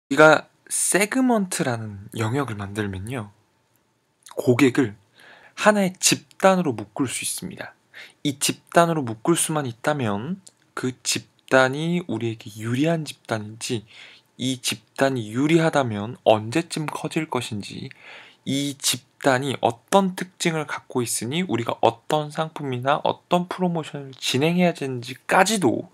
우리가 세그먼트라는 영역을 만들면요, 고객을 하나의 집단으로 묶을 수 있습니다. 이 집단으로 묶을 수만 있다면 그 집단이 우리에게 유리한 집단인지, 이 집단이 유리하다면 언제쯤 커질 것인지, 이 집단이 어떤 특징을 갖고 있으니 우리가 어떤 상품이나 어떤 프로모션을 진행해야 되는지까지도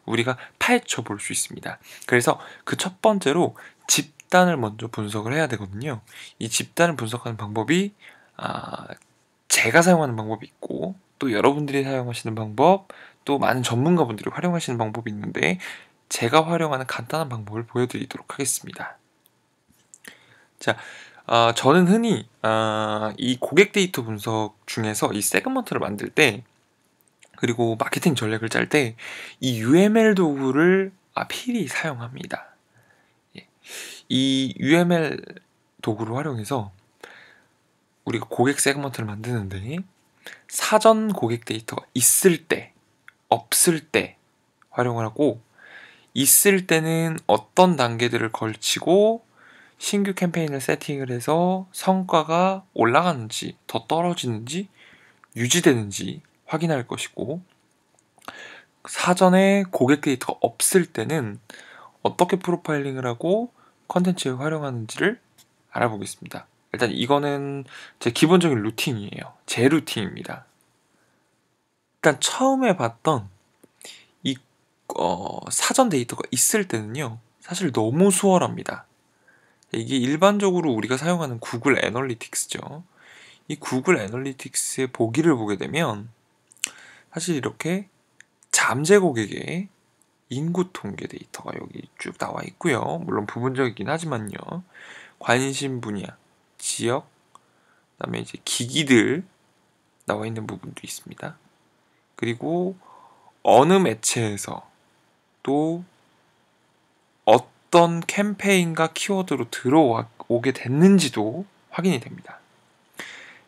우리가 파헤쳐 볼 수 있습니다. 그래서 그 첫 번째로 집단을 먼저 분석을 해야 되거든요. 이 집단을 분석하는 방법이 제가 사용하는 방법이 있고, 또 여러분들이 사용하시는 방법, 또 많은 전문가분들이 활용하시는 방법이 있는데, 제가 활용하는 간단한 방법을 보여드리도록 하겠습니다. 자, 저는 흔히 이 고객 데이터 분석 중에서 이 세그먼트를 만들 때, 그리고 마케팅 전략을 짤 때 이 UML 도구를 필히 사용합니다. 이 UML 도구를 활용해서 우리가 고객 세그먼트를 만드는데, 사전 고객 데이터가 있을 때, 없을 때 활용을 하고, 있을 때는 어떤 단계들을 걸치고 신규 캠페인을 세팅을 해서 성과가 올라가는지, 더 떨어지는지, 유지되는지 확인할 것이고, 사전에 고객 데이터가 없을 때는 어떻게 프로파일링을 하고 컨텐츠를 활용하는지를 알아보겠습니다. 일단 이거는 제 기본적인 루틴이에요. 제 루틴입니다. 일단 처음에 봤던 이 사전 데이터가 있을 때는요, 사실 너무 수월합니다. 이게 일반적으로 우리가 사용하는 구글 애널리틱스죠. 이 구글 애널리틱스의 보기를 보게 되면 사실 이렇게 잠재 고객의 인구 통계 데이터가 여기 쭉 나와 있고요. 물론 부분적이긴 하지만요. 관심 분야, 지역, 그다음에 이제 기기들 나와 있는 부분도 있습니다. 그리고 어느 매체에서 또 어떤 캠페인과 키워드로 들어오게 됐는지도 확인이 됩니다.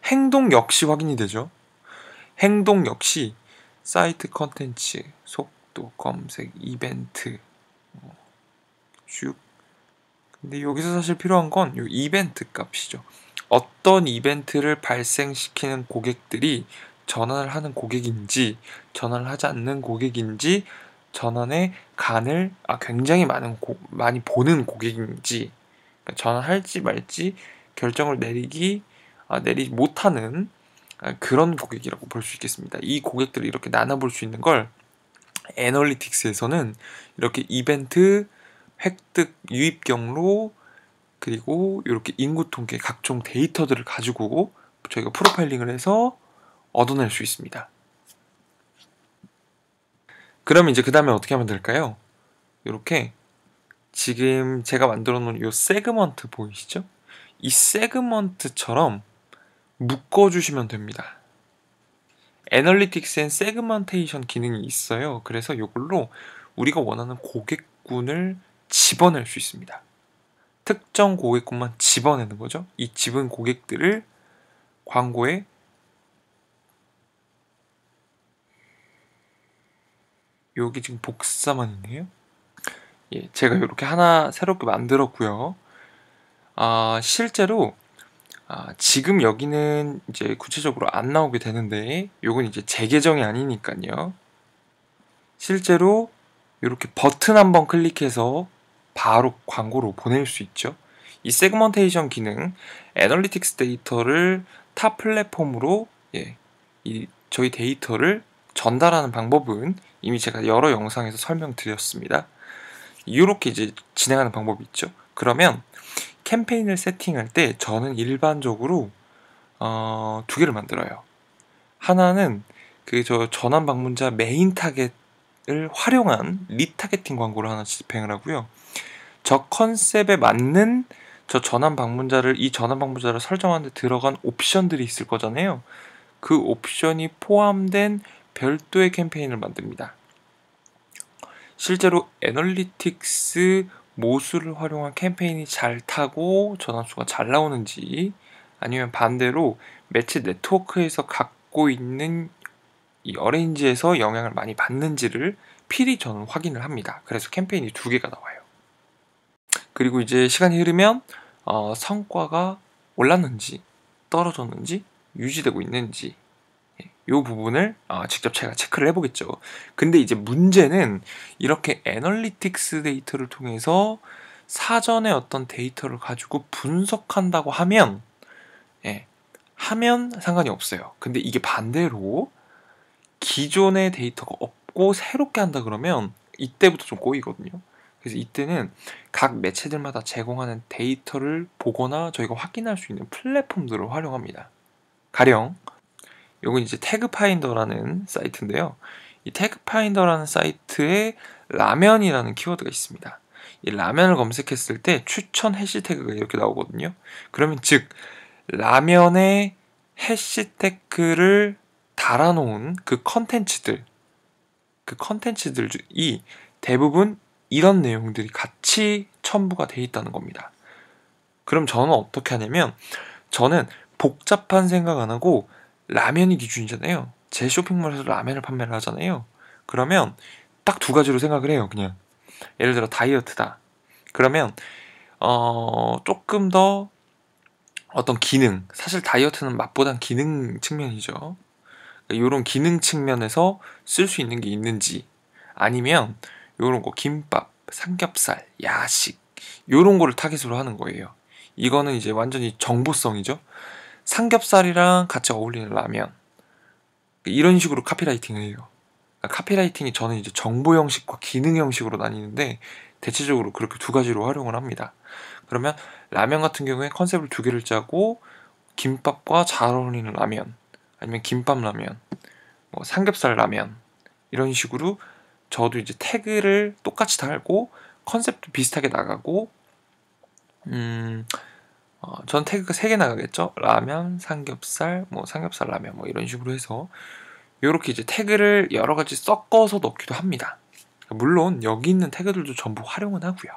행동 역시 확인이 되죠. 행동 역시 사이트 컨텐츠, 속도, 검색, 이벤트 쭉. 근데 여기서 사실 필요한 건 이 이벤트 값이죠. 어떤 이벤트를 발생시키는 고객들이 전환을 하는 고객인지, 전환을 하지 않는 고객인지, 전환의 간을 굉장히 많이 보는 고객인지, 그러니까 전환할지 말지 결정을 내리지 못하는 그런 고객이라고 볼 수 있겠습니다. 이 고객들을 이렇게 나눠볼 수 있는 걸 애널리틱스에서는 이렇게 이벤트, 획득, 유입 경로, 그리고 이렇게 인구 통계 각종 데이터들을 가지고 저희가 프로파일링을 해서 얻어낼 수 있습니다. 그럼 이제 그 다음에 어떻게 하면 될까요? 이렇게 지금 제가 만들어 놓은 이 세그먼트 보이시죠? 이 세그먼트처럼 묶어주시면 됩니다. 애널리틱스엔 세그먼테이션 기능이 있어요. 그래서 이걸로 우리가 원하는 고객군을 집어낼 수 있습니다. 특정 고객군만 집어내는 거죠. 이 집은 고객들을 광고에 여기 지금 복사만 있네요. 제가 이렇게 하나 새롭게 만들었고요. 실제로 지금 여기는 이제 구체적으로 안 나오게 되는데, 요건 이제 제 계정이 아니니까요. 실제로 이렇게 버튼 한번 클릭해서 바로 광고로 보낼 수 있죠. 이 세그먼테이션 기능, 애널리틱스 데이터를 타 플랫폼으로 저희 데이터를 전달하는 방법은 이미 제가 여러 영상에서 설명드렸습니다. 이렇게 이제 진행하는 방법이 있죠. 그러면 캠페인을 세팅할 때 저는 일반적으로 두 개를 만들어요. 하나는 저 전환 방문자 메인 타겟을 활용한 리타겟팅 광고를 하나 집행을 하고요. 저 컨셉에 맞는 이 전환 방문자를 설정하는 데 들어간 옵션들이 있을 거잖아요. 그 옵션이 포함된 별도의 캠페인을 만듭니다. 실제로 애널리틱스 모수를 활용한 캠페인이 잘 타고 전환수가 잘 나오는지, 아니면 반대로 매체 네트워크에서 갖고 있는 이 어레인지에서 영향을 많이 받는지를 필히 저는 확인을 합니다. 그래서 캠페인이 두 개가 나와요. 그리고 이제 시간이 흐르면 성과가 올랐는지 떨어졌는지 유지되고 있는지 이 부분을 직접 제가 체크를 해보겠죠. 근데 이제 문제는 이렇게 애널리틱스 데이터를 통해서 사전에 어떤 데이터를 가지고 분석한다고 하면 하면 상관이 없어요. 근데 이게 반대로 기존의 데이터가 없고 새롭게 한다 그러면 이때부터 좀 꼬이거든요. 그래서 이때는 각 매체들마다 제공하는 데이터를 보거나 저희가 확인할 수 있는 플랫폼들을 활용합니다. 가령 요건 이제 태그파인더라는 사이트인데요. 이 태그파인더라는 사이트에 라면이라는 키워드가 있습니다. 이 라면을 검색했을 때 추천 해시태그가 이렇게 나오거든요. 그러면 즉 라면의 해시태그를 달아놓은 그 컨텐츠들이 대부분 이런 내용들이 같이 첨부가 돼 있다는 겁니다. 그럼 저는 어떻게 하냐면 저는 복잡한 생각 안 하고 라면이 기준이잖아요. 제 쇼핑몰에서 라면을 판매를 하잖아요. 그러면 딱 두 가지로 생각을 해요. 그냥 예를 들어 다이어트다. 그러면 조금 더 어떤 기능, 사실 다이어트는 맛보단 기능 측면이죠. 이런 기능 측면에서 쓸 수 있는 게 있는지, 아니면 이런 거 김밥, 삼겹살, 야식 이런 거를 타깃으로 하는 거예요. 이거는 이제 완전히 정보성이죠. 삼겹살이랑 같이 어울리는 라면, 이런 식으로 카피라이팅을 해요. 카피라이팅이 저는 이제 정보 형식과 기능 형식으로 나뉘는데 대체적으로 그렇게 두 가지로 활용을 합니다. 그러면 라면 같은 경우에 컨셉을 두 개를 짜고 김밥과 잘 어울리는 라면, 아니면 김밥 라면, 뭐 삼겹살 라면, 이런 식으로 저도 이제 태그를 똑같이 달고 컨셉도 비슷하게 나가고 전 태그가 3개 나가겠죠. 라면, 삼겹살, 뭐 삼겹살 라면, 뭐 이런 식으로 해서 이렇게 이제 태그를 여러 가지 섞어서 넣기도 합니다. 물론 여기 있는 태그들도 전부 활용은 하고요.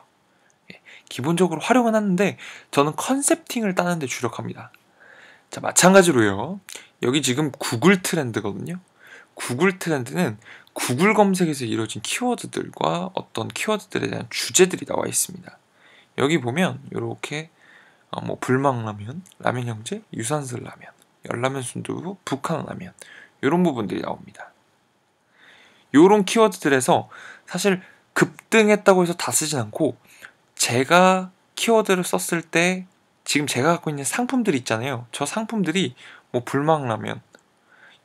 기본적으로 활용은 하는데 저는 컨셉팅을 따는 데 주력합니다. 자, 마찬가지로요. 여기 지금 구글 트렌드거든요. 구글 트렌드는 구글 검색에서 이루어진 키워드들과 어떤 키워드들에 대한 주제들이 나와 있습니다. 여기 보면 이렇게 뭐 불망라면, 라면 형제, 유산슬 라면, 열라면 순두부, 북한 라면, 이런 부분들이 나옵니다. 이런 키워드들에서 사실 급등했다고 해서 다 쓰진 않고, 제가 키워드를 썼을 때 지금 제가 갖고 있는 상품들이 있잖아요. 저 상품들이 뭐 불망라면,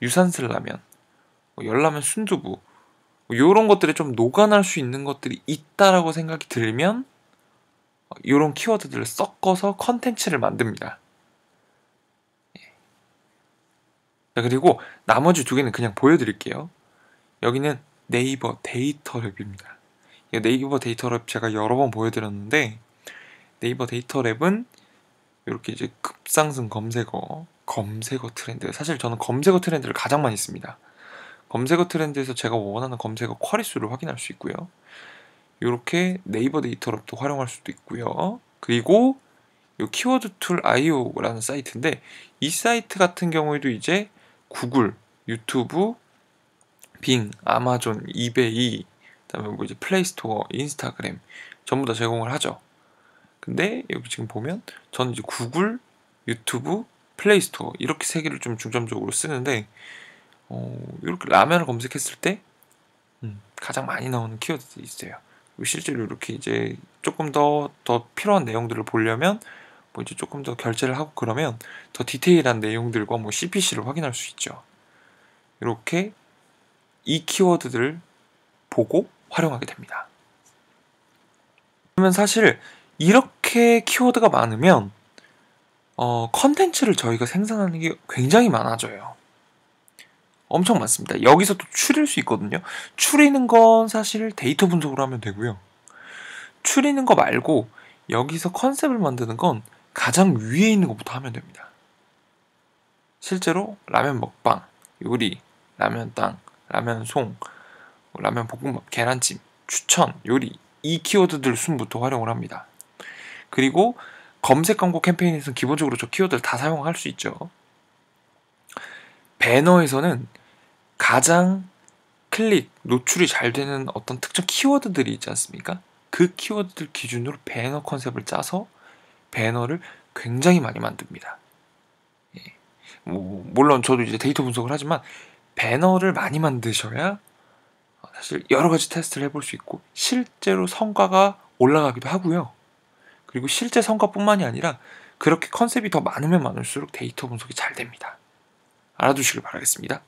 유산슬 라면, 뭐 열라면 순두부, 이런 것들에 좀 녹아날 수 있는 것들이 있다라고 생각이 들면 이런 키워드들을 섞어서 컨텐츠를 만듭니다. 자, 그리고 나머지 두 개는 그냥 보여드릴게요. 여기는 네이버 데이터랩입니다. 네이버 데이터랩 제가 여러 번 보여드렸는데, 네이버 데이터랩은 이렇게 이제 급상승 검색어 트렌드, 사실 저는 검색어 트렌드를 가장 많이 씁니다. 검색어 트렌드에서 제가 원하는 검색어 쿼리 수를 확인할 수 있고요. 이렇게 네이버 데이터랩도 활용할 수도 있고요. 그리고 이 키워드 툴 IO라는 사이트인데, 이 사이트 같은 경우에도 이제 구글, 유튜브, 빙, 아마존, 이베이, 그다음에 뭐 이제 플레이스토어, 인스타그램 전부 다 제공을 하죠. 근데 여기 지금 보면 저는 이제 구글, 유튜브, 플레이스토어 이렇게 세 개를 좀 중점적으로 쓰는데, 이렇게 라면을 검색했을 때 가장 많이 나오는 키워드들이 있어요. 실제로 이렇게 이제 조금 더 필요한 내용들을 보려면 뭐 이제 조금 더 결제를 하고 그러면 더 디테일한 내용들과 뭐 CPC를 확인할 수 있죠. 이렇게 이 키워드들을 보고 활용하게 됩니다. 그러면 사실 이렇게 키워드가 많으면 컨텐츠를 저희가 생산하는 게 굉장히 많아져요. 엄청 많습니다. 여기서 또 추릴 수 있거든요. 추리는 건 사실 데이터 분석으로 하면 되고요. 추리는 거 말고 여기서 컨셉을 만드는 건 가장 위에 있는 것부터 하면 됩니다. 실제로 라면 먹방, 요리, 라면 땅, 라면 송, 라면 볶음밥, 계란찜, 추천, 요리, 이 키워드들 순부터 활용을 합니다. 그리고 검색 광고 캠페인에서는 기본적으로 저 키워드를 다 사용할 수 있죠. 배너에서는 가장 클릭, 노출이 잘 되는 어떤 특정 키워드들이 있지 않습니까? 그 키워드들 기준으로 배너 컨셉을 짜서 배너를 굉장히 많이 만듭니다. 물론 저도 이제 데이터 분석을 하지만 배너를 많이 만드셔야 사실 여러 가지 테스트를 해볼 수 있고 실제로 성과가 올라가기도 하고요. 그리고 실제 성과뿐만이 아니라 그렇게 컨셉이 더 많으면 많을수록 데이터 분석이 잘 됩니다. 알아두시길 바라겠습니다.